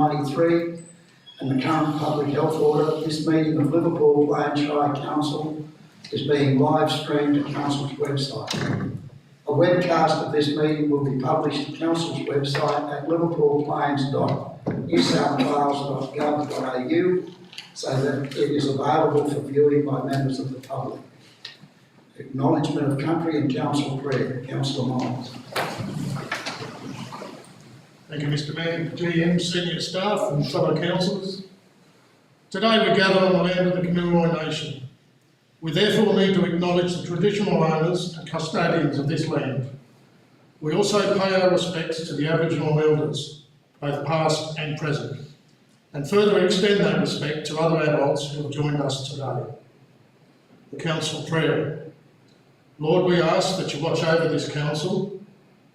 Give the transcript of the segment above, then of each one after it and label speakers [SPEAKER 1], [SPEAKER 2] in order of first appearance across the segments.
[SPEAKER 1] 93 and the current public health order. This meeting of Liverpool Plains Shire Council is being live streamed to Council's website. A webcast of this meeting will be published to Council's website at liverpoolplains.newsouthwales.gov.au so that it is available for viewing by members of the public. Acknowledgement of country and council prayer. Councillor Miles.
[SPEAKER 2] Thank you, Mr. Mayor, GM, senior staff and fellow councillors. Today we gather on the land of the Kamilaroi Nation. We therefore need to acknowledge the traditional owners and custodians of this land. We also pay our respects to the Aboriginal elders, both past and present, and further extend that respect to other adults who have joined us today. The council prayer. Lord, we ask that you watch over this council,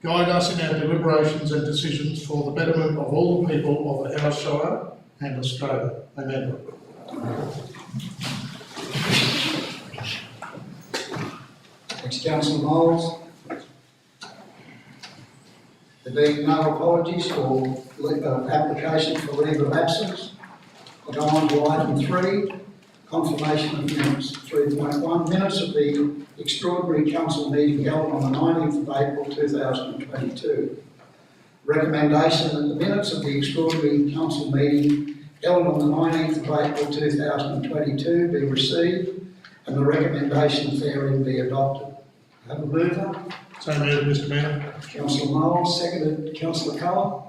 [SPEAKER 2] guide us in our deliberations and decisions for the betterment of all the people of the House Shire and Australia. Amen.
[SPEAKER 1] Thanks, Councillor Miles. There being no apologies or application for leave of absence, I'll go on to item 3, confirmation of minutes. 3.1, minutes of the extraordinary council meeting held on the 19th of April 2022. Recommendation that the minutes of the extraordinary council meeting held on the 19th of April 2022 be received and the recommendations therein be adopted. Have a mover.
[SPEAKER 2] So moved, Mr. Mayor.
[SPEAKER 1] Councillor Miles, seconded Councillor Cullen.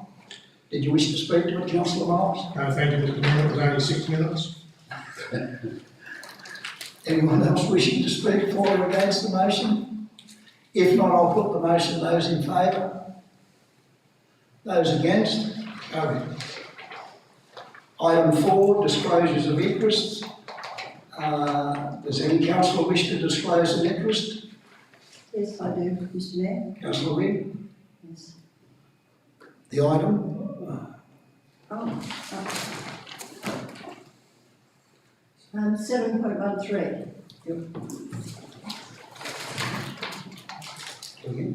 [SPEAKER 1] Did you wish to speak to it, Councillor Miles?
[SPEAKER 2] No, thank you, Mr. Mayor. It was only 6 minutes.
[SPEAKER 1] Anyone else wishing to speak for or against the motion? If not, I'll put the motion. Those in favour? Those against? Carried. Item 4, disclosures of interests. Does any councillor wish to disclose an interest?
[SPEAKER 3] Yes, I do, Mr. Mayor.
[SPEAKER 1] Councillor Wynne?
[SPEAKER 3] Yes.
[SPEAKER 1] The item?
[SPEAKER 3] 7.13.
[SPEAKER 1] Yep. Again.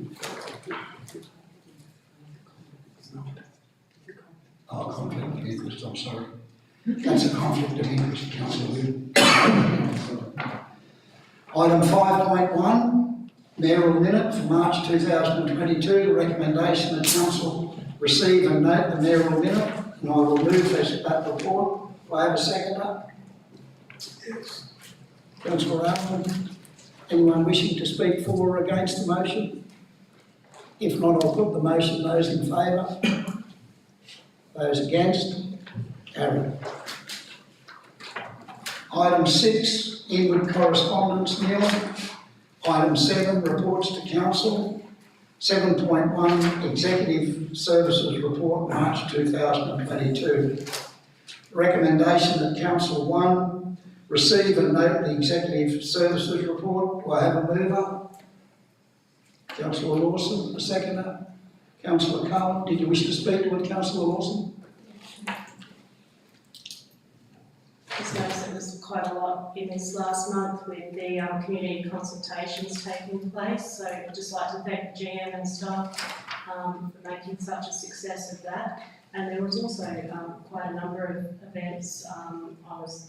[SPEAKER 1] Oh, conflict of interest, I'm sorry. That's a conflict of interest, Councillor Wynne. Item 5.1, mayoral minute for March 2022. The recommendation that council receive and note the mayoral minute, and I will move that report. Do I have a seconder? Yes. Councillor Allen. Anyone wishing to speak for or against the motion? If not, I'll put the motion. Those in favour? Those against? Carried. Item 6, inward correspondence, Neil. Item 7, reports to council. 7.1, executive services report, March 2022. Recommendation that council 1, receive and note the executive services report. Do I have a mover? Councillor Lawson, a seconder. Councillor Cullen, did you wish to speak to it, Councillor Lawson?
[SPEAKER 4] Just noticed there was quite a lot in this last month with the community consultations taking place, so I'd just like to thank the GM and staff for making such a success of that. And there was also quite a number of events. I was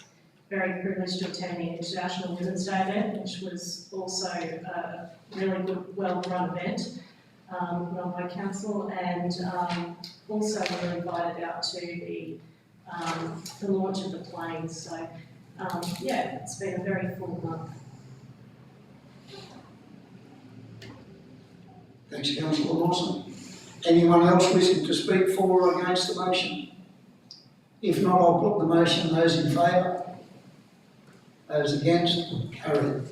[SPEAKER 4] very privileged to attend the International Women's Day event, which was also a really good, well-run event put on by council, and also we were invited out to the launch of the planes. So yeah, it's been a very full month.
[SPEAKER 1] Thanks, Councillor Lawson. Anyone else wishing to speak for or against the motion? If not, I'll put the motion. Those in favour? Those against? Carried.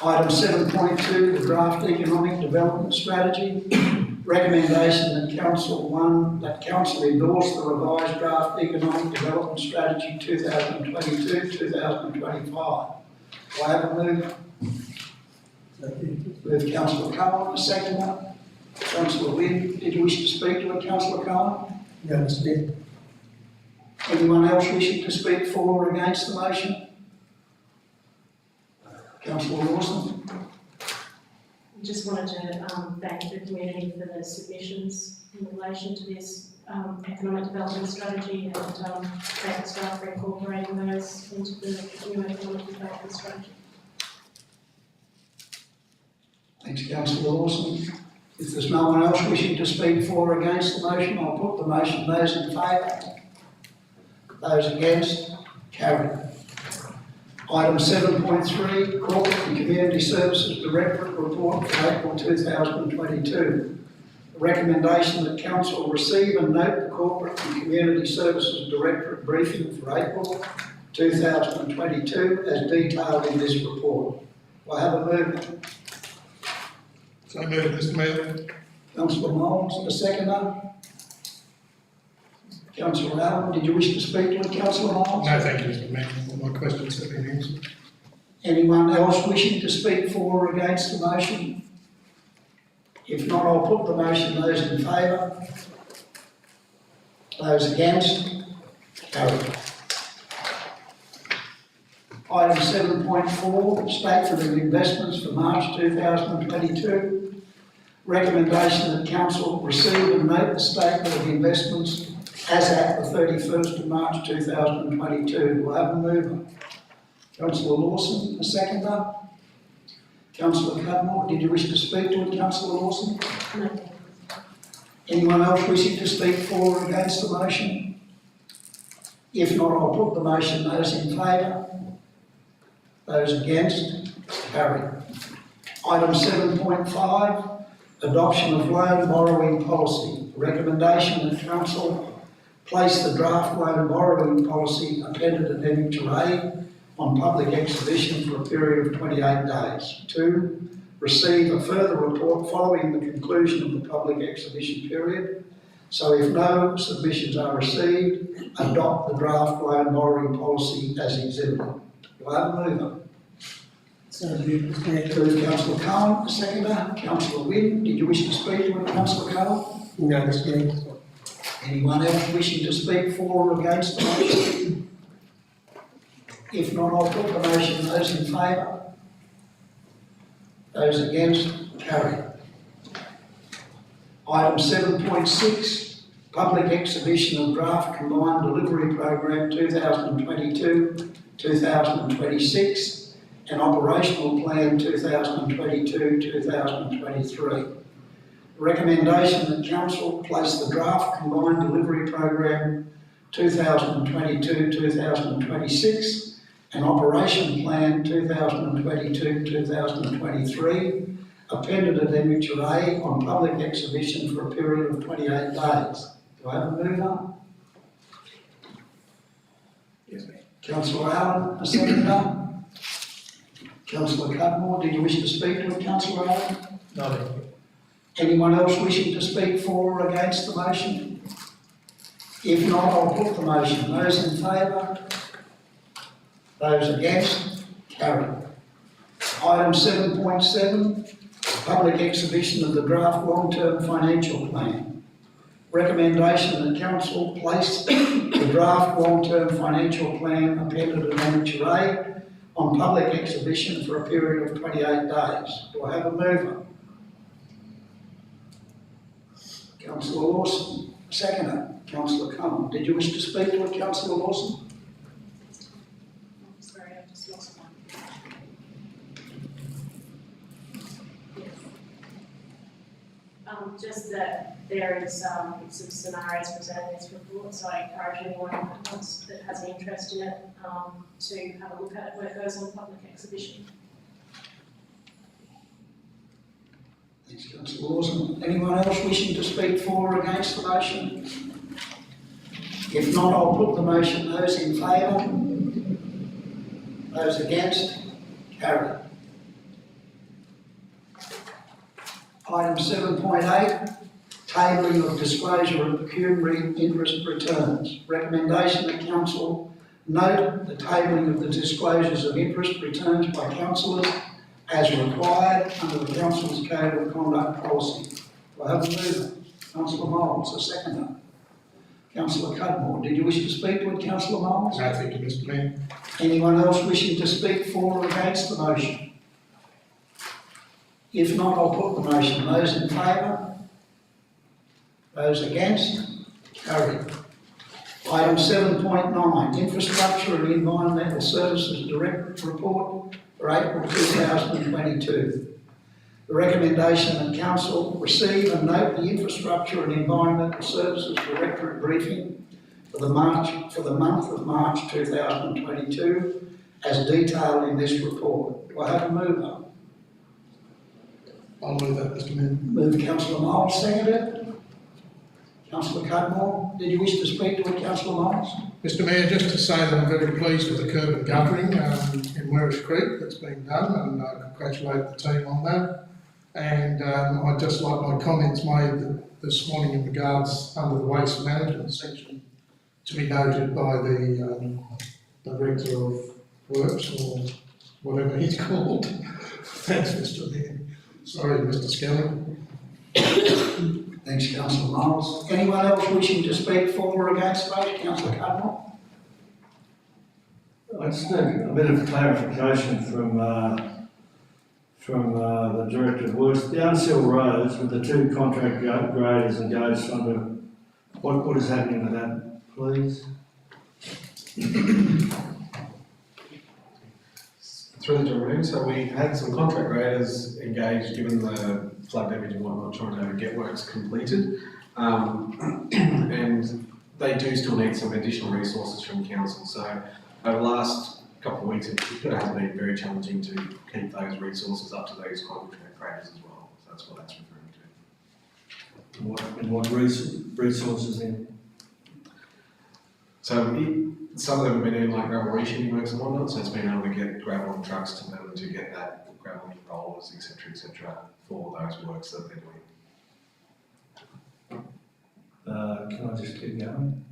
[SPEAKER 1] Item 7.2, the draft economic development strategy. Recommendation that council endorse the revised draft economic development strategy 2022-2025. Do I have a mover? Move Councillor Cullen, a seconder. Councillor Wynne, did you wish to speak to it, Councillor Cullen?
[SPEAKER 3] No, Mr. Mayor.
[SPEAKER 1] Anyone else wishing to speak for or against the motion? Councillor Lawson.
[SPEAKER 4] Just wanted to thank the community for the submissions in relation to this economic development strategy and thank the staff for incorporating those into the new economic development strategy.
[SPEAKER 1] Thanks, councillor Lawson. If there's no one else wishing to speak for or against the motion, I'll put the motion. Those in favour? Those against? Carried. Item 7.3, Corporate and Community Services Directorate Report for April 2022. A recommendation that Council receive and note the Corporate and Community Services Directorate briefing for April 2022 as detailed in this report. Do I have a movement?
[SPEAKER 2] So moved, Mr Mayor.
[SPEAKER 1] Councillor Moles, a seconder. Councillor Allen, did you wish to speak to it, Councillor Moles?
[SPEAKER 2] No, thank you, Mr Mayor. All my questions have been answered.
[SPEAKER 1] Anyone else wishing to speak for or against the motion? If not, I'll put the motion. Those in favour? Those against? Carried. Item 7.4, Statement of Investments for March 2022. Recommendation that Council receive and note the Statement of Investments as at the 31st of March 2022. Do I have a mover? Councillor Lawson, a seconder. Councillor Cudmore, did you wish to speak to it, Councillor Lawson?
[SPEAKER 4] No.
[SPEAKER 1] Anyone else wishing to speak for or against the motion? If not, I'll put the motion. Those in favour? Those against? Carried. Item 7.5, Adoption of Loan Borrowing Policy. Recommendation that Council place the draft loan borrowing policy appended Annexure A on public exhibition for a period of 28 days. 2, receive a further report following the conclusion of the public exhibition period. So if no submissions are received, adopt the draft loan borrowing policy as exhibited. Do I have a mover?
[SPEAKER 3] So moved, Mr Mayor.
[SPEAKER 1] Through Councillor Cohen, a seconder. Councillor Wynne, did you wish to speak to it, Councillor Cohen?
[SPEAKER 3] No, Mr Mayor.
[SPEAKER 1] Anyone else wishing to speak for or against the motion? If not, I'll put the motion. Those in favour? Those against? Carried. Item 7.6, Public Exhibition of Draft Combined Delivery Program 2022-2026 and Operational Plan 2022-2023. Recommendation that Council place the Draft Combined Delivery Program 2022-2026 and Operation Plan 2022-2023 appended at Annexure A on public exhibition for a period of 28 days. Do I have a mover?
[SPEAKER 2] Yes, ma'am.
[SPEAKER 1] Councillor Allen, a seconder. Councillor Cudmore, did you wish to speak to it, Councillor Allen?
[SPEAKER 2] No, thank you.
[SPEAKER 1] Anyone else wishing to speak for or against the motion? If not, I'll put the motion. Those in favour? Those against? Carried. Item 7.7, Public Exhibition of the Draft Long-Term Financial Plan. Recommendation that Council place the Draft Long-Term Financial Plan appended in Annexure A on public exhibition for a period of 28 days. Do I have a mover? Councillor Lawson, seconder. Councillor Cullen, did you wish to speak to it, Councillor Lawson?
[SPEAKER 4] Sorry, I just lost one. Yes. Just that there is some scenarios presented in this report, so I encourage anyone that has an interest in it to have a look at it when it goes on public exhibition.
[SPEAKER 1] Thanks, Councillor Lawson. Anyone else wishing to speak for or against the motion? If not, I'll put the motion. Those in favour? Those against? Carried. Item 7.8, tabling of disclosure of pecuniary interest returns. Recommendation that Council note the tabling of the disclosures of interest returns by councillors as required under the Council's Code of Conduct Policy. Do I have a mover? Councillor Moles, a seconder. Councillor Cudmore, did you wish to speak to it, Councillor Moles?
[SPEAKER 2] No, thank you, Mr Mayor.
[SPEAKER 1] Anyone else wishing to speak for or against the motion? If not, I'll put the motion. Those in favour? Those against? Carried. Item 7.9, Infrastructure and Environmental Services Directorate Report for April 2022. The recommendation that Council receive and note the Infrastructure and Environmental Services Directorate briefing for the month of March 2022 as detailed in this report. Do I have a mover?
[SPEAKER 2] I'll move that, Mr Mayor.
[SPEAKER 1] Move Councillor Miles, seconded. Councillor Cudmore, did you wish to speak to it, Councillor Miles?
[SPEAKER 2] Mr Mayor, just to say that I'm very pleased with the curb and guttering in Werris Creek that's been done, and I congratulate the team on that. And I'd just like my comments made this morning in regards under the waste management section to be noted by the Director of Works or whatever he's called. Thanks, Mr Mayor. Sorry, Mr Skelly.
[SPEAKER 1] Thanks, Councillor Miles. Anyone else wishing to speak for or against the motion? Councillor Cudmore?
[SPEAKER 5] I just need a bit of clarification from the Director of Works. The Unsealed roads with the two contract graders and gauge under, what is happening with that, please?
[SPEAKER 6] Through the room, so we had some contract graders engaged, given the flood damage and whatnot, trying to get works completed. And they do still need some additional resources from council. So over the last couple of weeks, it has been very challenging to keep those resources up to those contract graders as well. So that's what that's referring to.
[SPEAKER 5] And what resources then?
[SPEAKER 6] So some of them have been doing like gravel resheeting works and whatnot, so it's been able to get gravel and trucks to them to get that gravel rollers, etc., for those works that they're doing.
[SPEAKER 5] Can I just keep going?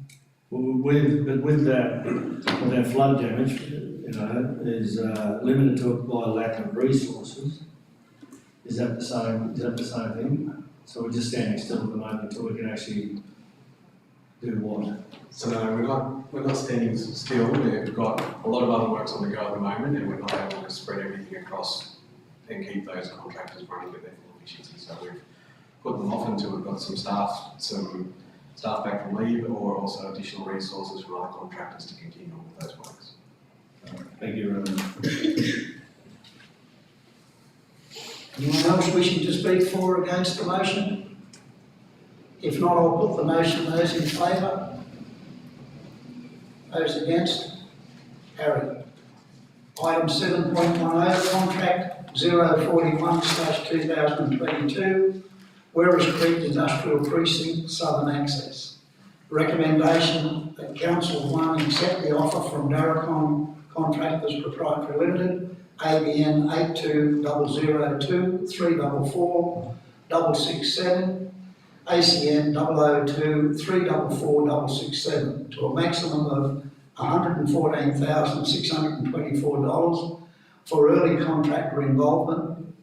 [SPEAKER 5] Well, with that flood damage, you know, is limited to by lack of resources. Is that the same thing? So we're just standing still at the moment until we can actually do what?
[SPEAKER 6] So no, we're not standing still. We've got a lot of other works on the go at the moment, and we're not able to spread everything across and keep those contractors running at their full efficiency. So we've put them off until we've got some staff back from leave, or also additional resources from other contractors to continue on with those works.
[SPEAKER 5] Thank you very much.
[SPEAKER 1] Anyone else wishing to speak for or against the motion? If not, I'll put the motion. Those in favour? Those against? Carried. Item 7.10, Contract 041/2022, Werris Creek Industrial Precinct, Southern Access. Recommendation that Council 1 accept the offer from Darracon Contractors Proprietary Limited, ABN 82002344 667, ACN 002344667 to a maximum of $114,624 for early contractor involvement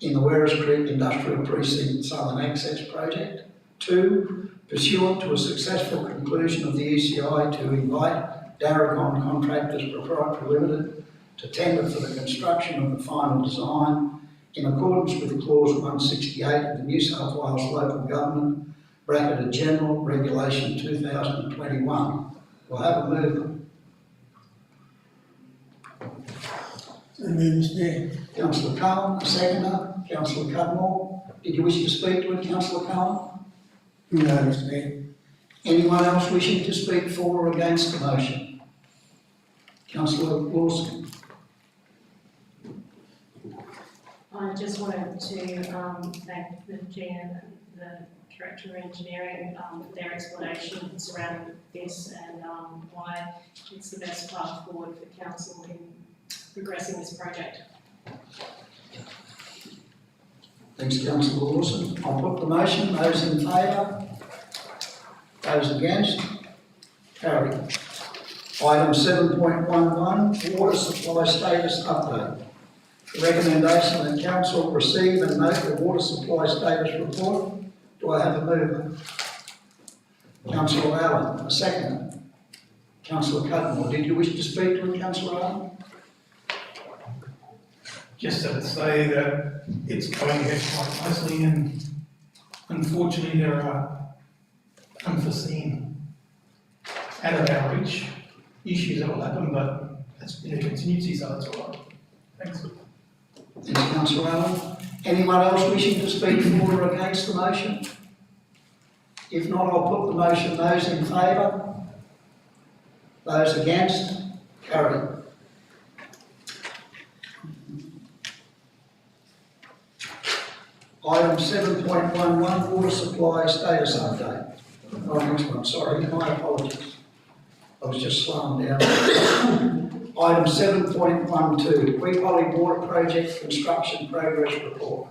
[SPEAKER 1] in the Werris Creek Industrial Precinct Southern Access Project. 2, pursuant to a successful conclusion of the ECI, to invite Darracon Contractors Proprietary Limited to tender for the construction of the final design in accordance with Clause 168 of the New South Wales Local Government, bracketed General Regulation 2021. We'll have a mover.
[SPEAKER 3] So move, Mr Mayor.
[SPEAKER 1] Councillor Cullen, a seconder. Councillor Cudmore, did you wish to speak to it, Councillor Cullen?
[SPEAKER 3] No, Mr Mayor.
[SPEAKER 1] Anyone else wishing to speak for or against the motion? Councillor Lawson.
[SPEAKER 4] I just wanted to thank the GM and the Director of Engineering for their explanation surrounding this and why it's the best path forward for council in progressing this project.
[SPEAKER 1] Thanks, Councillor Lawson. I'll put the motion. Those in favour? Those against? Carried. Item 7.11, Water Supply Status Update. The recommendation that Council receive and note the Water Supply Status Report. Do I have a mover? Councillor Allen, a seconder. Councillor Cudmore, did you wish to speak to it, Councillor Allen?
[SPEAKER 7] Just to say that it's going ahead quite nicely, and unfortunately there are unforeseen, out of our reach issues that will happen, but it's in a contingency, so that's all right. Thanks.
[SPEAKER 1] Thanks, councillor Allen. Anyone else wishing to speak for or against the motion? If not, I'll put the motion. Those in favour? Those against? Carried. Item 7.11, water supply status update. Oh, next one, sorry, my apologies. I was just slowing down. Item 7.12, Queepolly Water Project Construction Progress Report.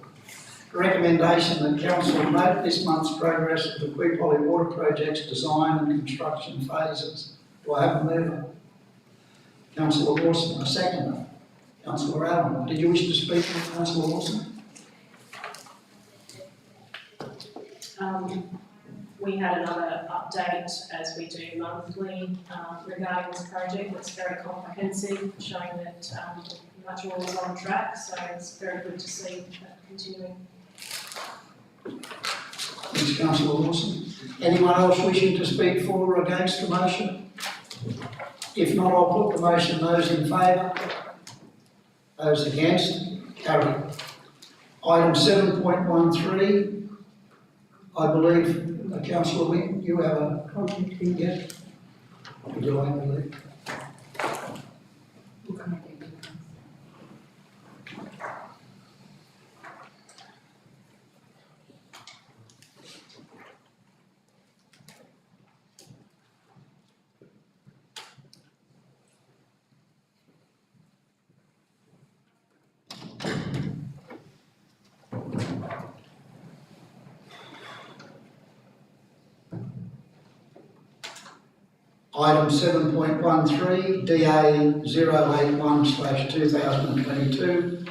[SPEAKER 1] Recommendation that council note this month's progress of the Queepolly Water Project's design and construction phases. Do I have a mover? Councillor Lawson, a seconder. Councillor Allen, did you wish to speak, Councillor Lawson?
[SPEAKER 4] We had another update, as we do monthly, regarding this project. It's very comprehensive, showing that pretty much all is on track, so it's very good to see that continuing.
[SPEAKER 1] Thanks, Councillor Lawson. Anyone else wishing to speak for or against the motion? If not, I'll put the motion. Those in favour? Those against? Carried. Item 7.13, I believe, Councillor Wynne, you have a comment, yes? Would you like to leave? Item 7.13, DA 081/2022,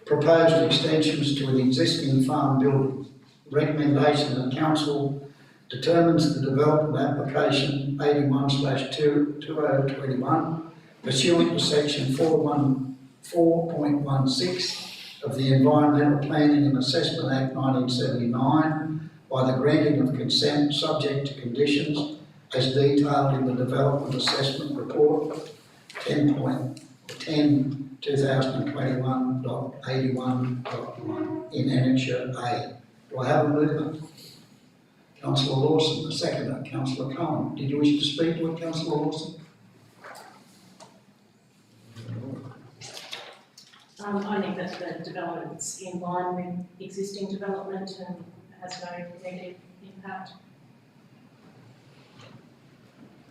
[SPEAKER 1] proposed extensions to an existing farm building. Recommendation that council determines the development application 81/2021 pursuant to section 4.16 of the Environmental Planning and Assessment Act 1979 by the granting of consent subject to conditions as detailed in the Development Assessment Report 10.10/2021.81.1 in Annexure A. Do I have a mover? Councillor Lawson, a seconder. Councillor Cohen, did you wish to speak to it, Councillor Lawson?
[SPEAKER 4] I think that the development's in line with existing development and has no negative impact.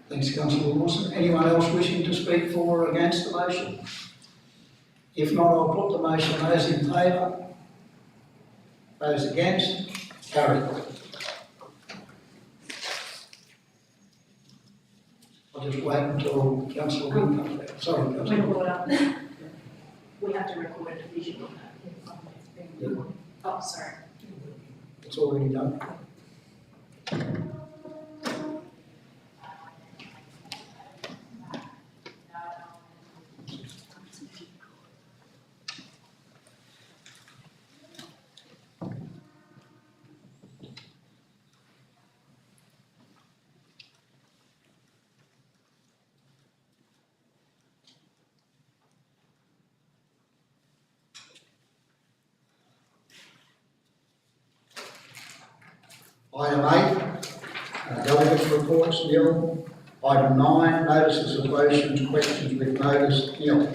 [SPEAKER 1] Thanks, Councillor Lawson. Anyone else wishing to speak for or against the motion? If not, I'll put the motion. Those in favour? Those against? Carried. I'll just wait until Councillor Wynne comes back. Sorry,
[SPEAKER 4] Point of
[SPEAKER 1] Councillor.
[SPEAKER 4] order. We have to record a division on that. Oh, sorry.
[SPEAKER 1] It's already done. Item 8, delegates' reports, nil. Item 9, notices of motions, questions with notice, nil.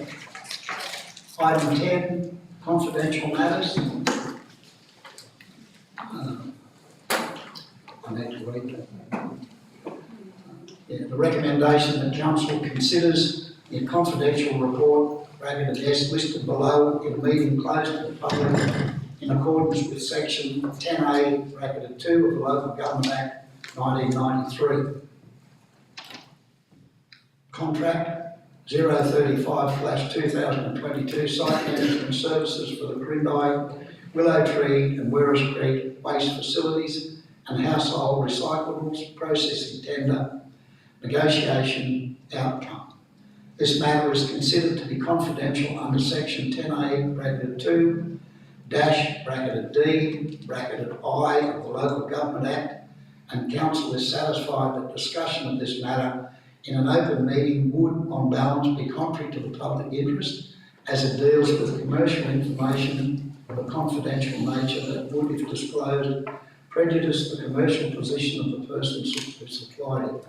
[SPEAKER 1] Item 10, confidential matters. I need to read that. Yeah, the recommendation that council considers the confidential report, bracketed S, listed below in a meeting closed to the public in accordance with section 10A, bracketed 2 of the Local Government Act 1993. Contract 035/2022 site management services for the Queepolly, Willow Tree and Werris Creek waste facilities and household recyclables processing tender negotiation outcome. This matter is considered to be confidential under section 10A, bracketed 2, dash, bracketed D, bracketed I of the Local Government Act and council is satisfied that discussion of this matter in an open meeting would, on balance, be contrary to the public interest, as it deals with commercial information of a confidential nature that would, if disclosed, prejudice the commercial position of the person who supplied it.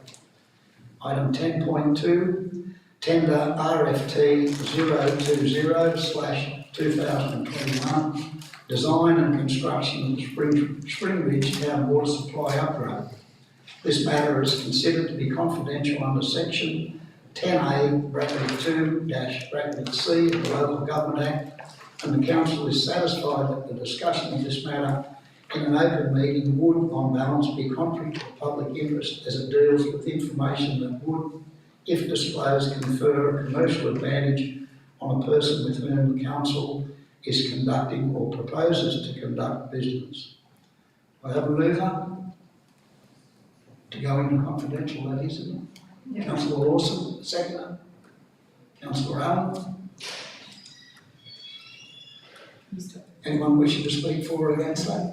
[SPEAKER 1] Item 10.2, tender RFT 020/2021, design and construction of the Springridge Town Water Supply Upgrade. This matter is considered to be confidential under section 10A(2)(c) of the Local Government Act, and the council is satisfied that the discussion of this matter in an open meeting would, on balance, be contrary to the public interest, as it deals with information that would, if disclosed, confer a commercial advantage on a person with whom the council is conducting or proposes to conduct business. I have a mover to go into confidential, that is, isn't it? Councillor Lawson, seconder. Councillor Allen. Anyone wishing to speak for or against that?